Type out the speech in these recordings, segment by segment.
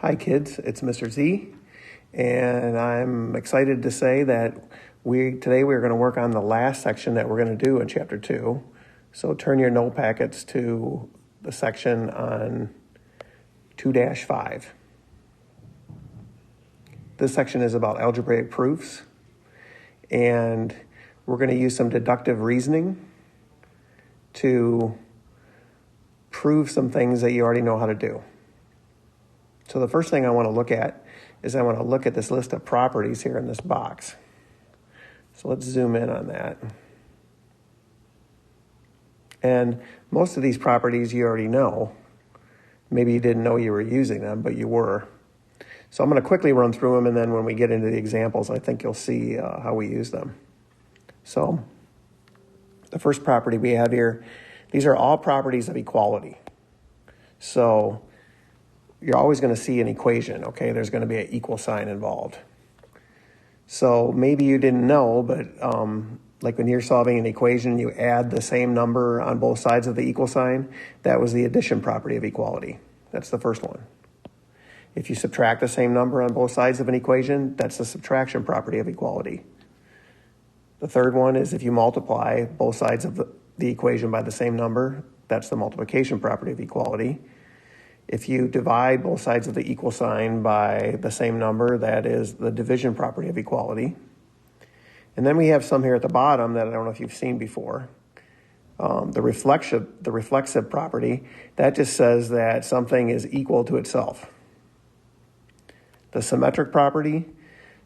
Hi kids, it's Mr. Z, and I'm excited to say that today we're going to work on the last section that we're going to do in Chapter 2. So turn your note packets to the section on 2-5. This section is about algebraic proofs, and we're going to use some deductive reasoning to prove some things that you already know how to do. So the first thing I want to look at is I want to look at this list of properties here in this box. So let's zoom in on that. And most of these properties you already know. Maybe you didn't know you were using them, but you were. So I'm going to quickly run through them, and then when we get into the examples, I think you'll see how we use them. So the first property we have here, these are all properties of equality. So you're always going to see an equation, okay? There's going to be an equal sign involved. So maybe you didn't know, but like when you're solving an equation, you add the same number on both sides of the equal sign. That was the addition property of equality. That's the first one. If you subtract the same number on both sides of an equation, that's the subtraction property of equality. The third one is if you multiply both sides of the equation by the same number, that's the multiplication property of equality. If you divide both sides of the equal sign by the same number, that is the division property of equality. And then we have some here at the bottom that I don't know if you've seen before. The reflexive property, that just says that something is equal to itself. The symmetric property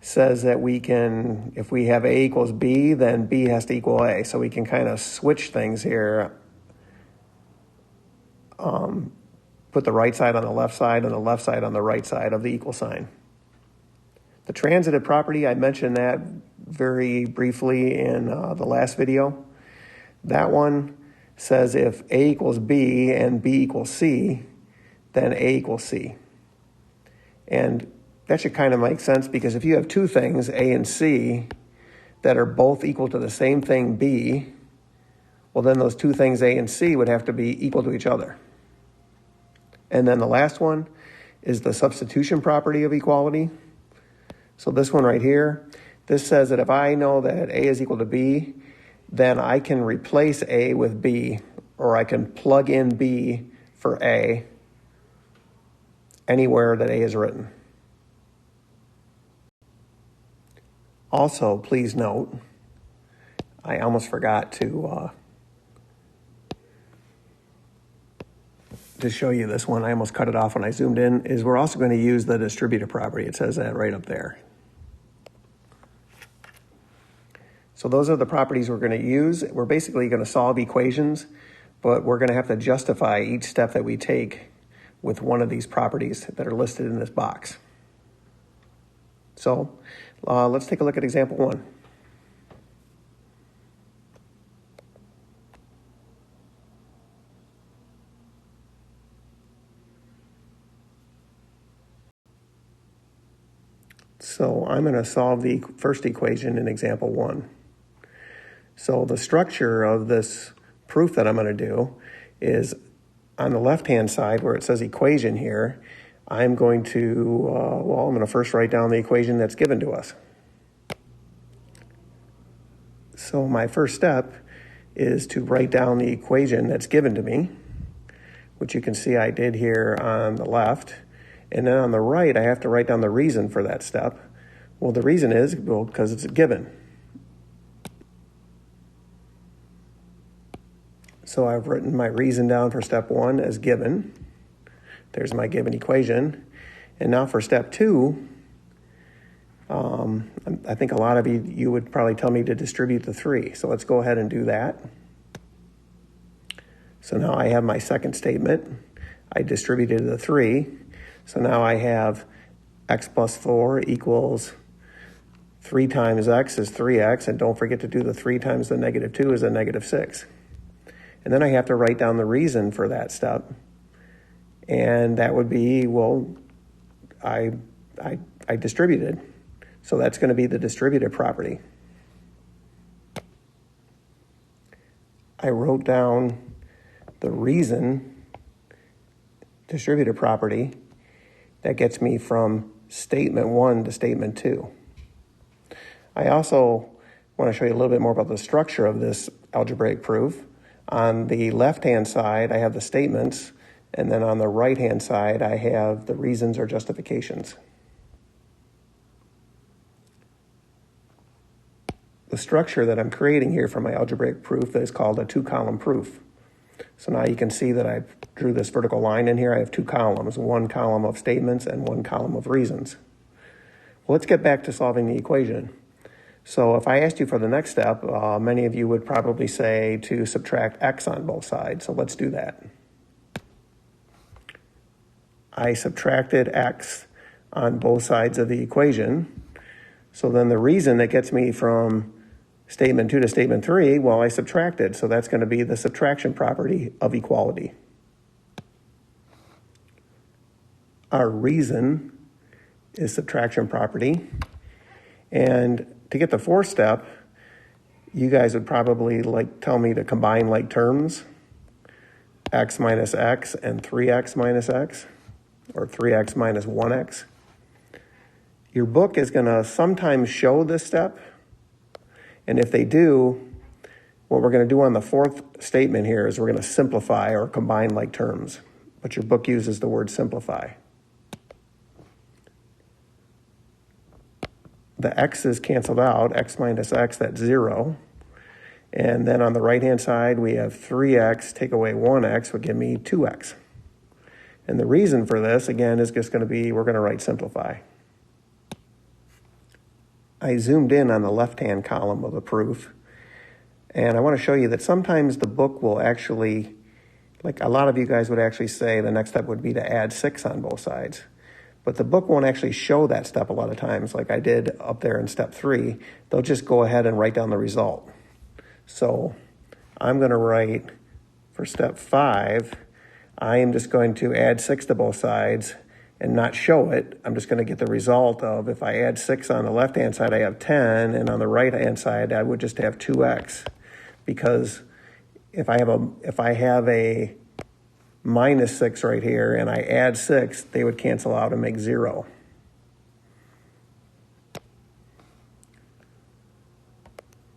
says that we can, if we have A equals B, then B has to equal A. So we can kind of switch things here. Put the right side on the left side and the left side on the right side of the equal sign. The transitive property, I mentioned that very briefly in the last video. That one says if A equals B and B equals C, then A equals C. And that should kind of make sense because if you have two things, A and C, that are both equal to the same thing, B, well then those two things, A and C, would have to be equal to each other. And then the last one is the substitution property of equality. So this one right here, this says that if I know that A is equal to B, then I can replace A with B, or I can plug in B for A anywhere that A is written. Also, please note, I almost forgot to show you this one. I almost cut it off when I zoomed in, is we're also going to use the distributive property. It says that right up there. So those are the properties we're going to use. We're basically going to solve equations, but we're going to have to justify each step that we take with one of these properties that are listed in this box. So let's take a look at example 1. So I'm going to solve the first equation in example 1. So the structure of this proof that I'm going to do is on the left-hand side where it says equation here, I'm going to, I'm going to first write down the equation that's given to us. So my first step is to write down the equation that's given to me, which you can see I did here on the left. And then on the right, I have to write down the reason for that step. Well, the reason is, because it's a given. So I've written my reason down for step 1 as given. There's my given equation. And now for step 2, I think a lot of you would probably tell me to distribute the 3. So let's go ahead and do that. So now I have my second statement. I distributed the 3. So now I have x plus 4 equals 3 times x is 3x. And don't forget to do the 3 times the negative 2 is a negative 6. And then I have to write down the reason for that step. And that would be, well, I distributed. So that's going to be the distributive property. I wrote down the reason, distributive property, That gets me from statement 1 to statement 2. I also want to show you a little bit more about the structure of this algebraic proof. On the left-hand side, I have the statements, and then on the right-hand side, I have the reasons or justifications. The structure that I'm creating here for my algebraic proof is called a two-column proof. So now you can see that I drew this vertical line in here. I have two columns, one column of statements and one column of reasons. Well, let's get back to solving the equation. So if I asked you for the next step, many of you would probably say to subtract x on both sides. So let's do that. I subtracted x on both sides of the equation. So then the reason that gets me from statement 2 to statement 3, well, I subtracted. So that's going to be the subtraction property of equality. Our reason is subtraction property. And to get the fourth step, you guys would probably tell me to combine like terms, x minus x and 3x minus x, or 3x minus 1x. Your book is going to sometimes show this step, and if they do, what we're going to do on the fourth statement here is we're going to simplify or combine like terms, but your book uses the word simplify. The x's canceled out, x minus x, that's 0. And then on the right-hand side, we have 3x, take away 1x would give me 2x. And the reason for this, again, is just going to be, we're going to write simplify. I zoomed in on the left-hand column of the proof, and I want to show you that sometimes the book will actually, like a lot of you guys would actually say the next step would be to add 6 on both sides. But the book won't actually show that step a lot of times, like I did up there in step 3. They'll just go ahead and write down the result. So I'm going to write for step 5, I am just going to add 6 to both sides and not show it. I'm just going to get the result of, if I add 6 on the left-hand side, I have 10, and on the right-hand side, I would just have 2x. Because if I have a minus 6 right here, and I add 6, they would cancel out and make 0.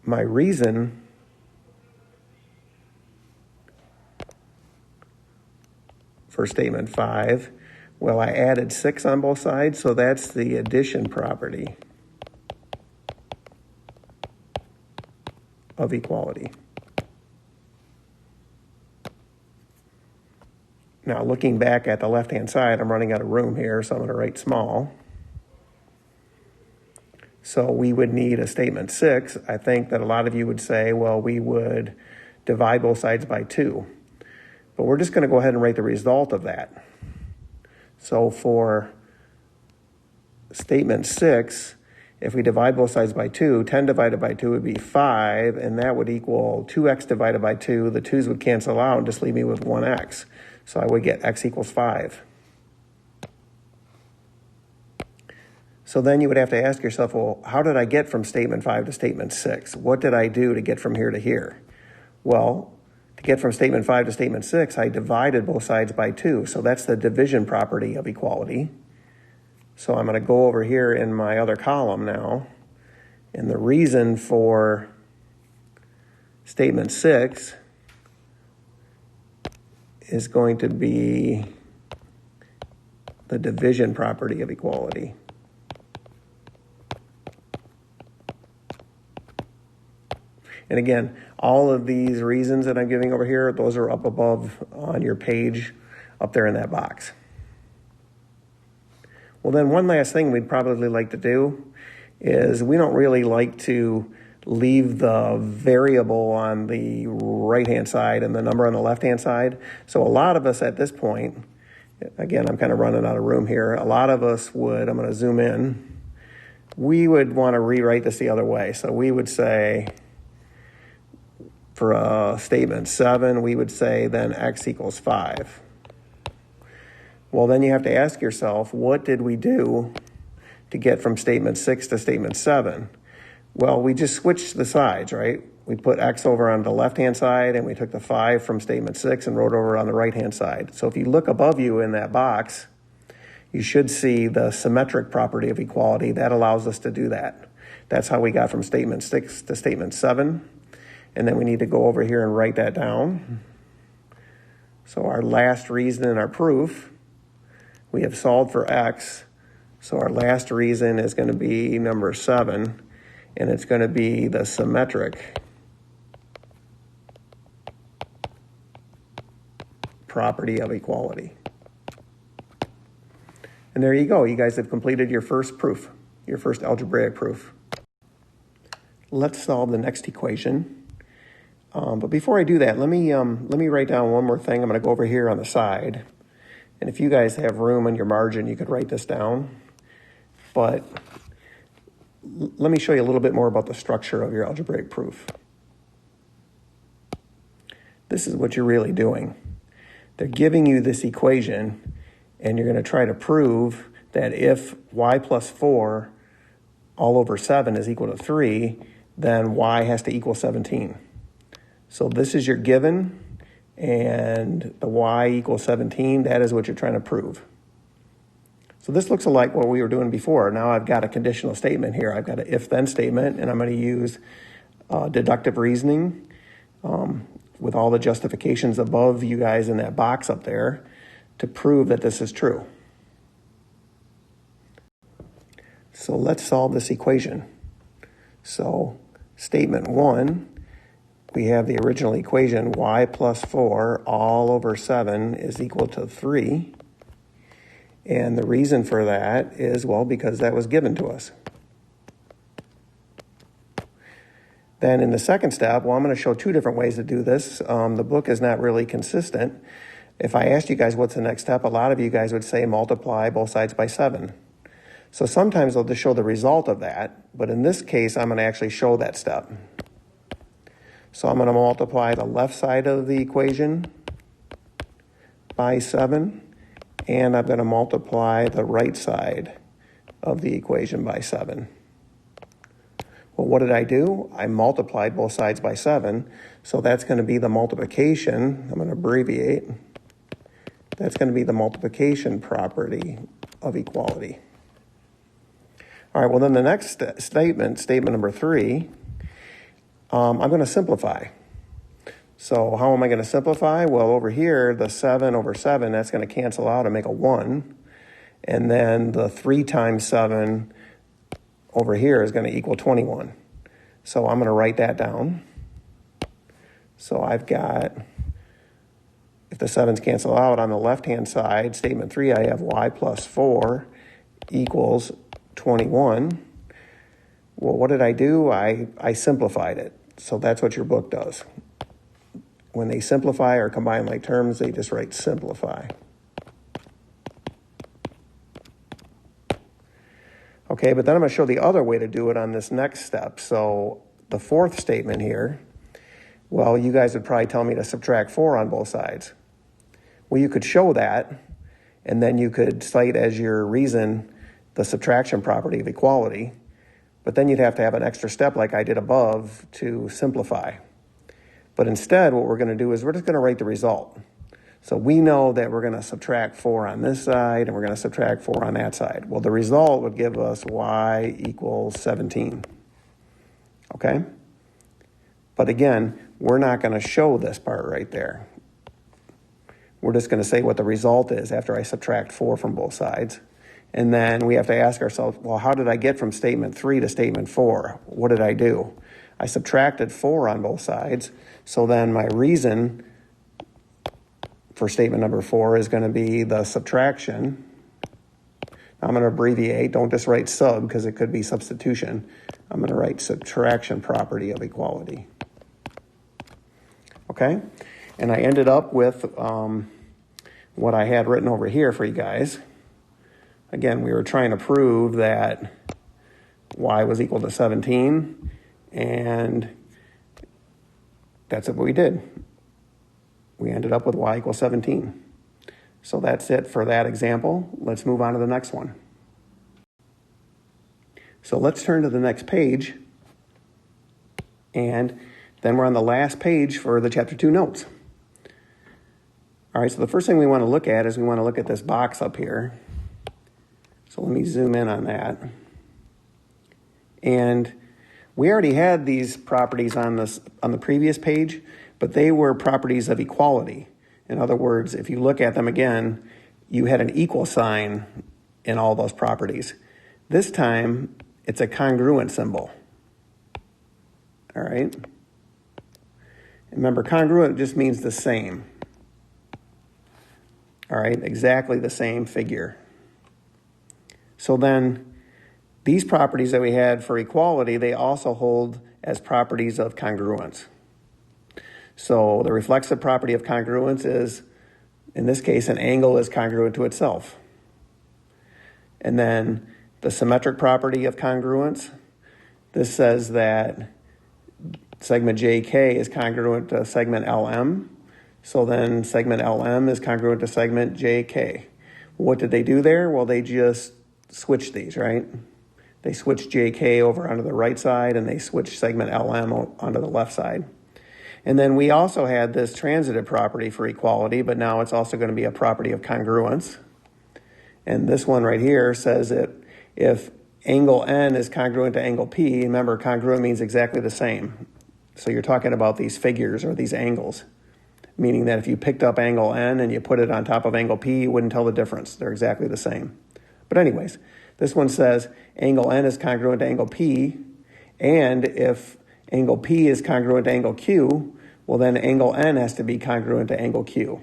My reason for statement 5, well, I added 6 on both sides, so that's the addition property of equality. Now, looking back at the left-hand side, I'm running out of room here, so I'm going to write small. So we would need a statement 6. I think that a lot of you would say, well, we would divide both sides by 2. But we're just going to go ahead and write the result of that. So for statement 6, if we divide both sides by 2, 10 divided by 2 would be 5, and that would equal 2x divided by 2. The 2's would cancel out and just leave me with 1x. So I would get x equals 5. So then you would have to ask yourself, well, how did I get from statement 5 to statement 6? What did I do to get from here to here? Well, to get from statement 5 to statement 6, I divided both sides by 2. So that's the division property of equality. So I'm going to go over here in my other column now. And the reason for statement 6 is going to be the division property of equality. And again, all of these reasons that I'm giving over here, those are up above on your page up there in that box. Well, then one last thing we'd probably like to do is we don't really like to leave the variable on the right-hand side and the number on the left-hand side. So a lot of us at this point, again, I'm kind of running out of room here. A lot of us would, I'm going to zoom in, we would want to rewrite this the other way. So we would say, for statement 7, we would say then x equals 5. Well, then you have to ask yourself, what did we do to get from statement 6 to statement 7? Well, we just switched the sides, right? We put x over on the left-hand side, and we took the 5 from statement 6 and wrote over on the right-hand side. So if you look above you in that box, you should see the symmetric property of equality. That allows us to do that. That's how we got from statement 6 to statement 7. And then we need to go over here and write that down. So our last reason in our proof, we have solved for x. So our last reason is going to be number 7, and it's going to be the symmetric property of equality. And there you go. You guys have completed your first proof, your first algebraic proof. Let's solve the next equation. But before I do that, let me write down one more thing. I'm going to go over here on the side. And if you guys have room on your margin, you could write this down. But let me show you a little bit more about the structure of your algebraic proof. This is what you're really doing. They're giving you this equation, and you're going to try to prove that if y plus 4 all over 7 is equal to 3, then y has to equal 17. So this is your given, and the y equals 17. That is what you're trying to prove. So this looks like what we were doing before. Now I've got a conditional statement here. I've got an if-then statement, and I'm going to use deductive reasoning with all the justifications above you guys in that box up there to prove that this is true. So let's solve this equation. So statement 1, we have the original equation, y plus 4 all over 7 is equal to 3. And the reason for that is, well, because that was given to us. Then in the second step, well, I'm going to show 2 different ways to do this. The book is not really consistent. If I asked you guys what's the next step, a lot of you guys would say multiply both sides by 7. So sometimes they'll just show the result of that, but in this case, I'm going to actually show that step. So I'm going to multiply the left side of the equation by 7, and I'm going to multiply the right side of the equation by 7. Well, what did I do? I multiplied both sides by 7, so that's going to be the multiplication. I'm going to abbreviate. That's going to be the multiplication property of equality. All right, well, then the next statement number 3, I'm going to simplify. So how am I going to simplify? Well, over here, the 7 over 7, that's going to cancel out and make a 1. And then the 3 times 7 over here is going to equal 21. So I'm going to write that down. So I've got, if the 7's cancel out on the left-hand side, statement 3, I have y plus 4 equals 21. Well, what did I do? I simplified it. So that's what your book does. When they simplify or combine like terms, they just write simplify. Okay, but then I'm going to show the other way to do it on this next step. So the fourth statement here, well, you guys would probably tell me to subtract 4 on both sides. Well, you could show that, and then you could cite as your reason the subtraction property of equality, but then you'd have to have an extra step like I did above to simplify. But instead, what we're going to do is we're just going to write the result. So we know that we're going to subtract 4 on this side, and we're going to subtract 4 on that side. Well, the result would give us y equals 17. Okay? But again, we're not going to show this part right there. We're just going to say what the result is after I subtract 4 from both sides. And then we have to ask ourselves, well, how did I get from statement 3 to statement 4? What did I do? I subtracted 4 on both sides. So then my reason for statement number 4 is going to be the subtraction. I'm going to abbreviate. Don't just write sub because it could be substitution. I'm going to write subtraction property of equality. Okay? And I ended up with what I had written over here for you guys. Again, we were trying to prove that y was equal to 17, and that's what we did. We ended up with y equals 17. So that's it for that example. Let's move on to the next one. So let's turn to the next page, and then we're on the last page for the Chapter 2 notes. All right, so the first thing we want to look at is we want to look at this box up here. So let me zoom in on that. And we already had these properties on the previous page, but they were properties of equality. In other words, if you look at them again, you had an equal sign in all those properties. This time, it's a congruent symbol. All right? Remember, congruent just means the same. All right, exactly the same figure. So then, these properties that we had for equality, they also hold as properties of congruence. So the reflexive property of congruence is, in this case, an angle is congruent to itself. And then the symmetric property of congruence, this says that segment JK is congruent to segment LM. So then segment LM is congruent to segment JK. What did they do there? Well, they just switched these, right? They switched JK over onto the right side, and they switched segment LM onto the left side. And then we also had this transitive property for equality, but now it's also going to be a property of congruence. And this one right here says that if angle N is congruent to angle P, remember, congruent means exactly the same. So you're talking about these figures or these angles, meaning that if you picked up angle N and you put it on top of angle P, you wouldn't tell the difference. They're exactly the same. But anyways, this one says angle N is congruent to angle P, and if angle P is congruent to angle Q, well then angle N has to be congruent to angle Q.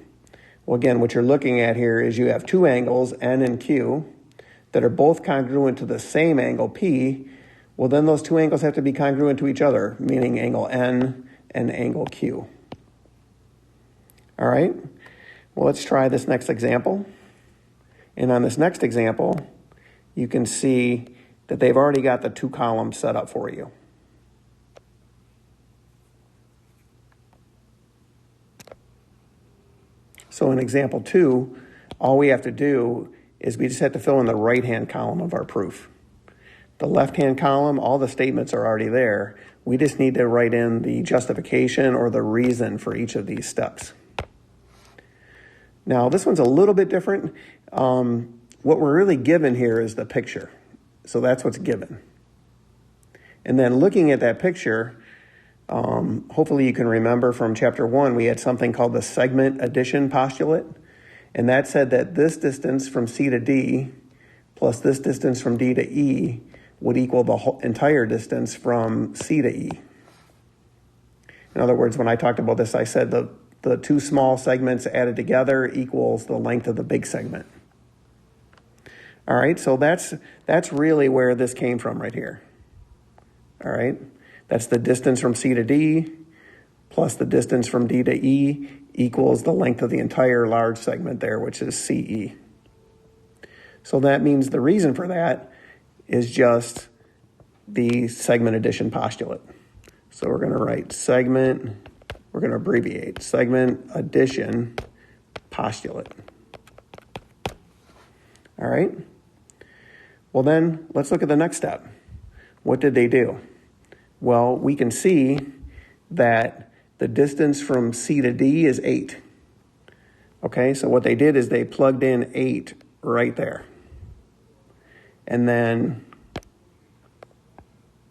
Well, again, what you're looking at here is you have two angles, N and Q, that are both congruent to the same angle P. Well, then those two angles have to be congruent to each other, meaning angle N and angle Q. All right, well, let's try this next example. And on this next example, you can see that they've already got the two columns set up for you. So in example 2, all we have to do is we just have to fill in the right-hand column of our proof. The left-hand column, all the statements are already there. We just need to write in the justification or the reason for each of these steps. Now, this one's a little bit different. What we're really given here is the picture. So that's what's given. And then looking at that picture, hopefully you can remember from chapter 1, we had something called the segment addition postulate. And that said that this distance from C to D plus this distance from D to E would equal the whole entire distance from C to E. In other words, when I talked about this, I said the two small segments added together equals the length of the big segment. All right, so that's really where this came from right here. All right, that's the distance from C to D plus the distance from D to E equals the length of the entire large segment there, which is CE. So that means the reason for that is just the segment addition postulate. So we're going to write segment, we're going to abbreviate segment addition postulate. All right. Well then, let's look at the next step. What did they do? Well, we can see that the distance from C to D is 8. Okay, so what they did is they plugged in 8 right there. And then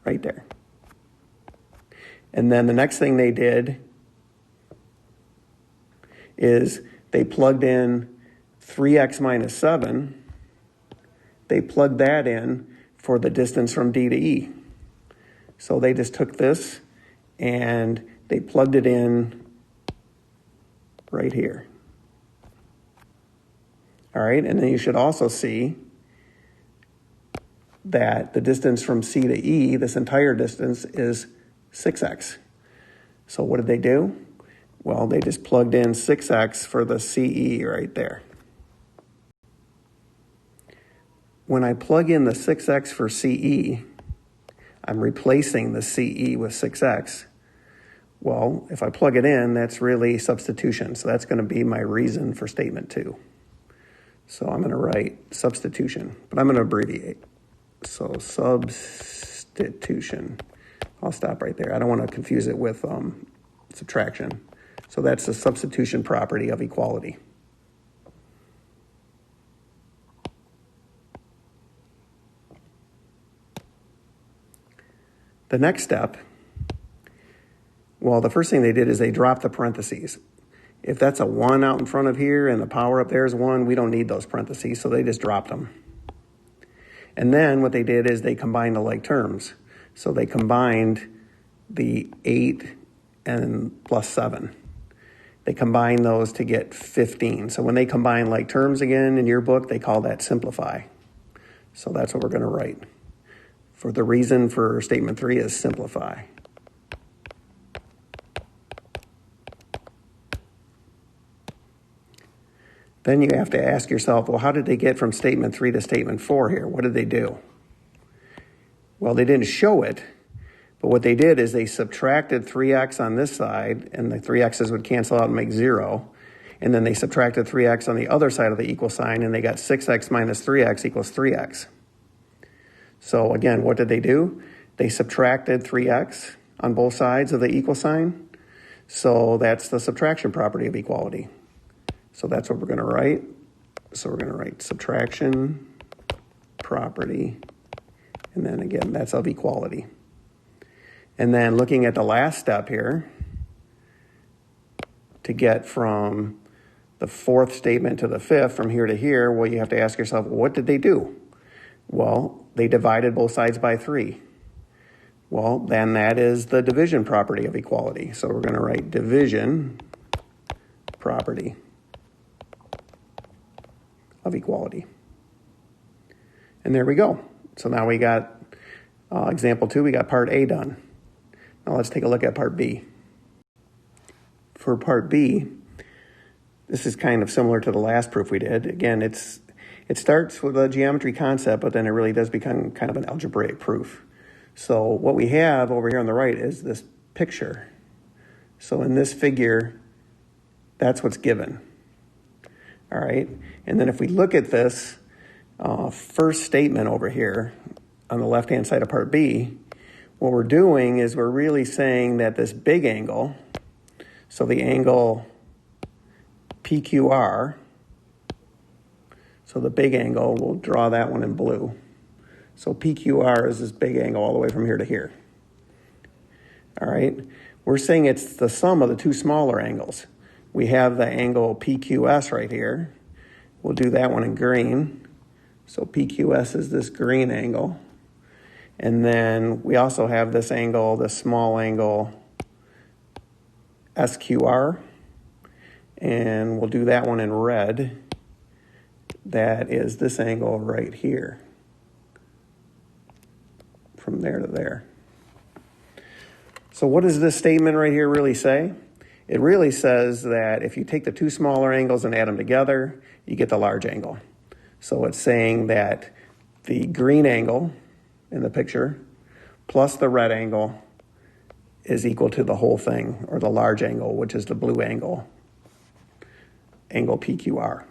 right there. And then the next thing they did is they plugged in 3x minus 7. They plugged that in for the distance from D to E. So they just took this and they plugged it in right here. All right, and then you should also see that the distance from C to E, this entire distance, is 6x. So what did they do? Well, they just plugged in 6x for the CE right there. When I plug in the 6x for CE, I'm replacing the CE with 6x. Well, if I plug it in, that's really substitution. So that's going to be my reason for statement 2. So I'm going to write substitution, but I'm going to abbreviate. So substitution. I'll stop right there. I don't want to confuse it with subtraction. So that's the substitution property of equality. The next step, well, the first thing they did is they dropped the parentheses. If that's a 1 out in front of here and the power up there is 1, we don't need those parentheses, so they just dropped them. And then what they did is they combined the like terms. So they combined the 8 and plus 7. They combine those to get 15. So when they combine like terms again in your book, they call that simplify. So that's what we're going to write. For the reason for statement 3 is simplify. Then you have to ask yourself, well, how did they get from statement 3 to statement 4 here? What did they do? Well, they didn't show it, but what they did is they subtracted 3x on this side, and the 3x's would cancel out and make 0. And then they subtracted 3x on the other side of the equal sign, and they got 6x minus 3x equals 3x. So again, what did they do? They subtracted 3x on both sides of the equal sign. So that's the subtraction property of equality. So that's what we're going to write. So we're going to write subtraction property, and then again, that's of equality. And then looking at the last step here, to get from the 4th statement to the 5th, from here to here, well, you have to ask yourself, what did they do? Well, they divided both sides by 3. Well, then that is the division property of equality. So we're going to write division property of equality. And there we go. So now we got example 2, we got part A done. Now let's take a look at part B. For part B, this is kind of similar to the last proof we did. Again, it starts with a geometry concept, but then it really does become kind of an algebraic proof. So what we have over here on the right is this picture. So in this figure, that's what's given. All right, and then if we look at this first statement over here on the left-hand side of part B, what we're doing is we're really saying that this big angle, so the angle PQR, so the big angle, we'll draw that one in blue. So PQR is this big angle all the way from here to here. All right, we're saying it's the sum of the two smaller angles. We have the angle PQS right here. We'll do that one in green. So PQS is this green angle. And then we also have this angle, this small angle SQR. And we'll do that one in red. That is this angle right here. From there to there. So what does this statement right here really say? It really says that if you take the two smaller angles and add them together, you get the large angle. So it's saying that the green angle in the picture plus the red angle is equal to the whole thing, or the large angle, which is the blue angle, angle PQR.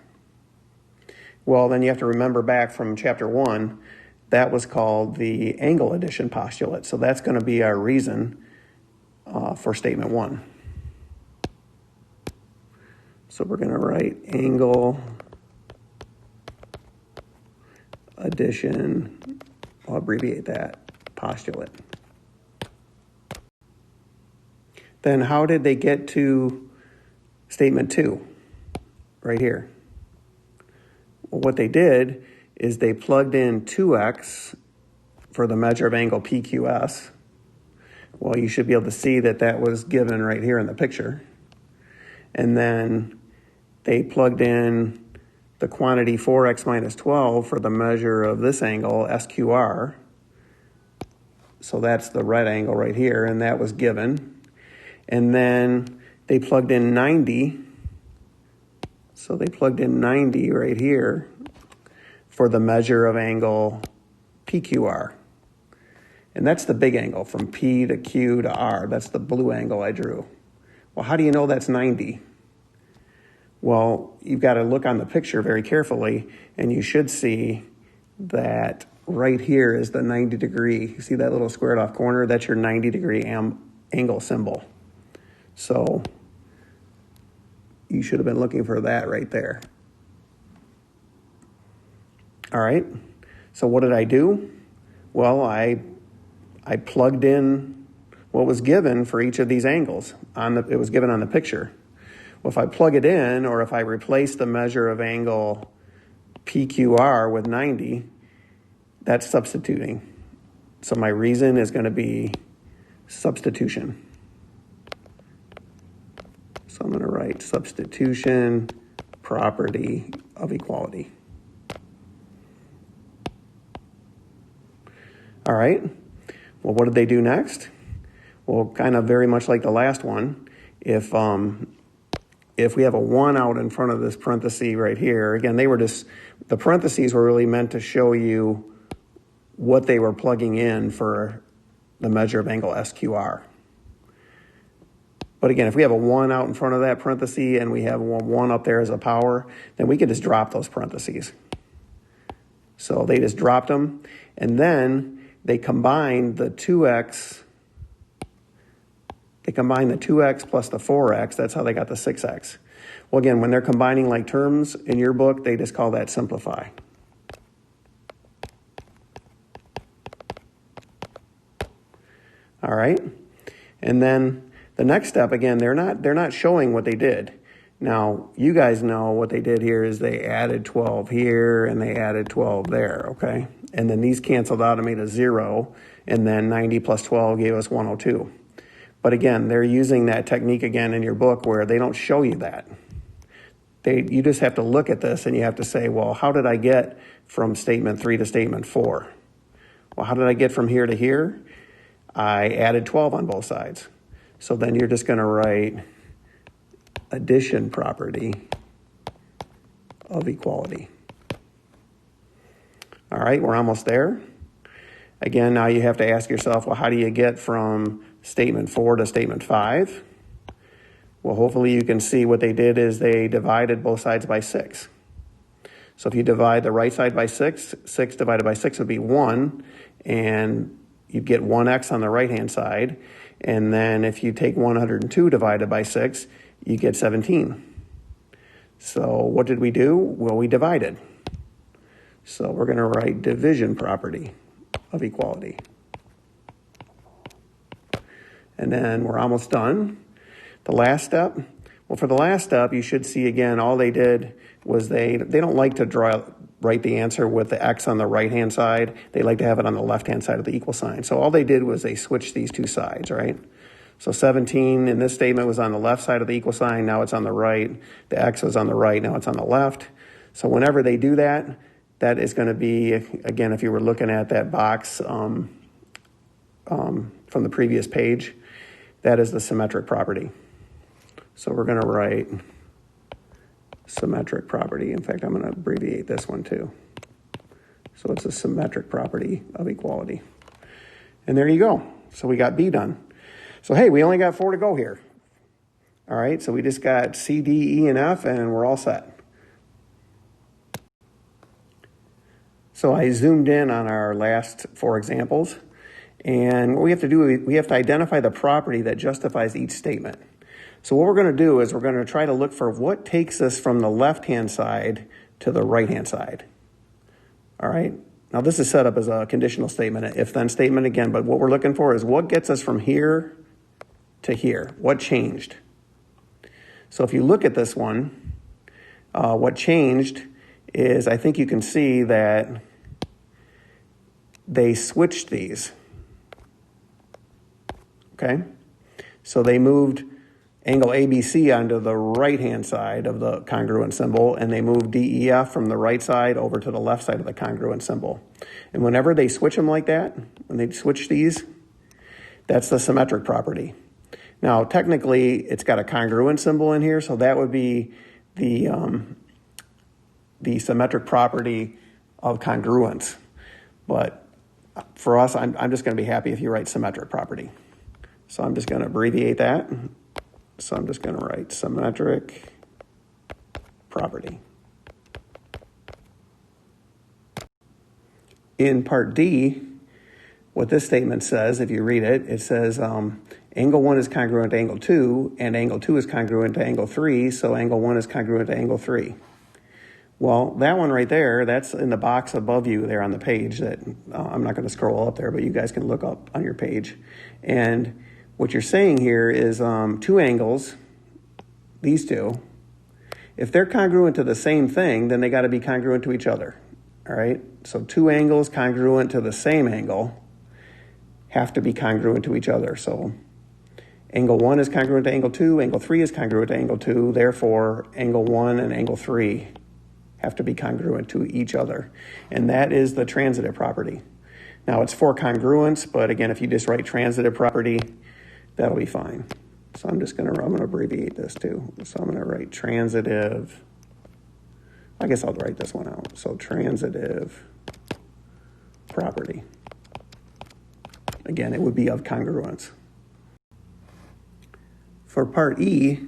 Well, then you have to remember back from chapter 1, that was called the angle addition postulate. So that's going to be our reason for statement 1. So we're going to write angle addition, I'll abbreviate that, postulate. Then how did they get to statement 2 right here? Well, what they did is they plugged in 2x for the measure of angle PQS. Well, you should be able to see that that was given right here in the picture. And then they plugged in the quantity 4x minus 12 for the measure of this angle, SQR. So that's the red angle right here, and that was given. And then they plugged in 90. So they plugged in 90 right here for the measure of angle PQR. And that's the big angle from P to Q to R. That's the blue angle I drew. Well, how do you know that's 90? Well, you've got to look on the picture very carefully, and you should see that right here is the 90 degree. You see that little squared off corner? That's your 90 degree angle symbol. So you should have been looking for that right there. All right, so what did I do? Well, I I plugged in what was given for each of these angles. It was given on the picture. Well, if I plug it in, or if I replace the measure of angle PQR with 90, that's substituting. So my reason is going to be substitution. So I'm going to write substitution property of equality. All right. Well, what did they do next? Well, kind of very much like the last one. If we have a 1 out in front of this parenthesis right here, again, the parentheses were really meant to show you what they were plugging in for the measure of angle SQR. But again, if we have a 1 out in front of that parenthesis and we have 1 up there as a power, then we can just drop those parentheses. So they just dropped them, and then they combined the 2x. They combined the 2x plus the 4x. That's how they got the 6x. Well, again, when they're combining like terms in your book, they just call that simplify. All right. And then the next step, again, they're not showing what they did. Now, you guys know what they did here is they added 12 here and they added 12 there, okay? And then these canceled out and made a 0, and then 90 plus 12 gave us 102. But again, they're using that technique again in your book where they don't show you that. You just have to look at this and you have to say, well, how did I get from statement 3 to statement 4? Well, how did I get from here to here? I added 12 on both sides. So then you're just going to write addition property of equality. All right, we're almost there. Again, now you have to ask yourself, well, how do you get from statement 4 to statement 5? Well, hopefully you can see what they did is they divided both sides by 6. So if you divide the right side by 6, 6 divided by 6 would be 1, and you'd get 1x on the right-hand side. And then if you take 102 divided by 6, you get 17. So what did we do? Well, we divided. So we're going to write division property of equality. And then we're almost done. The last step, well, for the last step, you should see again, all they did was they don't like to write the answer with the x on the right-hand side. They like to have it on the left-hand side of the equal sign. So all they did was they switched these two sides, right? So 17 in this statement was on the left side of the equal sign. Now it's on the right. The x was on the right. Now it's on the left. So whenever they do that, that is going to be, again, if you were looking at that box from the previous page, that is the symmetric property. So we're going to write symmetric property. In fact, I'm going to abbreviate this one too. So it's a symmetric property of equality. And there you go. So we got B done. So hey, we only got 4 to go here. All right, so we just got C, D, E, and F, and we're all set. So I zoomed in on our last 4 examples. And what we have to do, we have to identify the property that justifies each statement. So what we're going to do is we're going to try to look for what takes us from the left-hand side to the right-hand side. All right. Now this is set up as a conditional statement, an if-then statement again, but what we're looking for is what gets us from here to here. What changed? So if you look at this one, what changed is I think you can see that they switched these. Okay. So they moved angle ABC onto the right-hand side of the congruent symbol, and they move DEF from the right side over to the left side of the congruent symbol. And whenever they switch them like that, when they switch these, that's the symmetric property. Now, technically, it's got a congruent symbol in here, so that would be the symmetric property of congruence. But for us, I'm just going to be happy if you write symmetric property. So I'm just going to abbreviate that. So I'm just going to write symmetric property. In part D, what this statement says, if you read it, it says angle 1 is congruent to angle 2, and angle 2 is congruent to angle 3, so angle 1 is congruent to angle 3. Well, that one right there, that's in the box above you there on the page that I'm not going to scroll up there, but you guys can look up on your page. And what you're saying here is two angles, these two, if they're congruent to the same thing, then they got to be congruent to each other. All right. So two angles congruent to the same angle have to be congruent to each other. So angle 1 is congruent to angle 2, angle 3 is congruent to angle 2, therefore angle 1 and angle 3 have to be congruent to each other. And that is the transitive property. Now it's for congruence, but again, if you just write transitive property, that'll be fine. So I'm going to abbreviate this too. So I'm going to write transitive, I guess I'll write this one out. So transitive property. Again, it would be of congruence. For part E,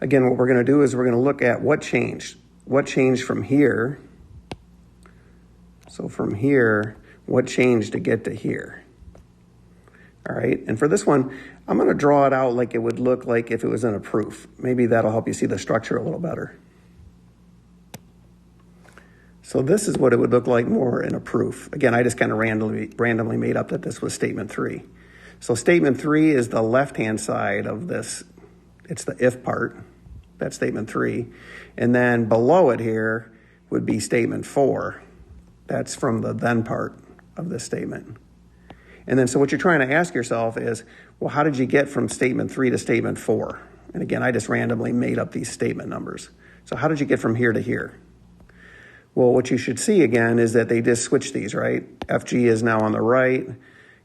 again, what we're going to do is we're going to look at what changed. What changed from here? So from here, what changed to get to here? All right, and for this one, I'm going to draw it out like it would look like if it was in a proof. Maybe that'll help you see the structure a little better. So this is what it would look like more in a proof. Again, I just kind of randomly made up that this was statement 3. So statement 3 is the left-hand side of this. It's the if part. That's statement 3. And then below it here would be statement 4. That's from the then part of this statement. And then so what you're trying to ask yourself is, well, how did you get from statement 3 to statement 4? And again, I just randomly made up these statement numbers. So how did you get from here to here? Well, what you should see again is that they just switched these, right? FG is now on the right.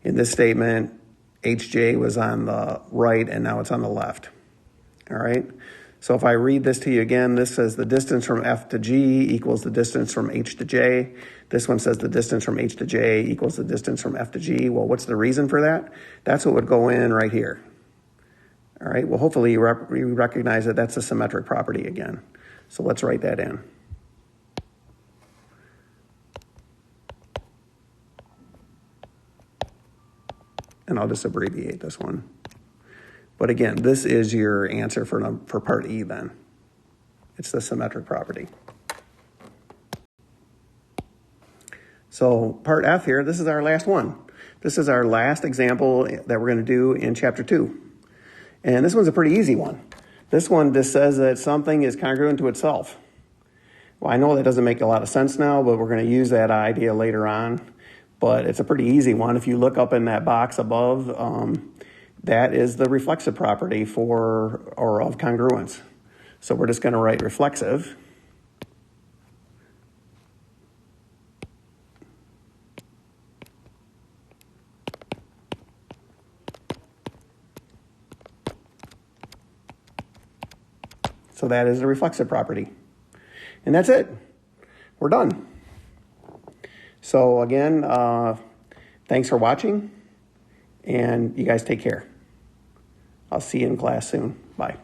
In this statement, HJ was on the right and now it's on the left. All right. So if I read this to you again, this says the distance from F to G equals the distance from H to J. This one says the distance from H to J equals the distance from F to G. Well, what's the reason for that? That's what would go in right here. All right. Well, hopefully you recognize that that's a symmetric property again. So let's write that in. And I'll just abbreviate this one. But again, this is your answer for part E then. It's the symmetric property. So part F here, this is our last one. This is our last example that we're going to do in chapter 2. And this one's a pretty easy one. This one just says that something is congruent to itself. Well, I know that doesn't make a lot of sense now, but we're going to use that idea later on. But it's a pretty easy one. If you look up in that box above, that is the reflexive property for or of congruence. So we're just going to write reflexive. So that is the reflexive property. And that's it. We're done. So again, thanks for watching, and you guys take care. I'll see you in class soon. Bye.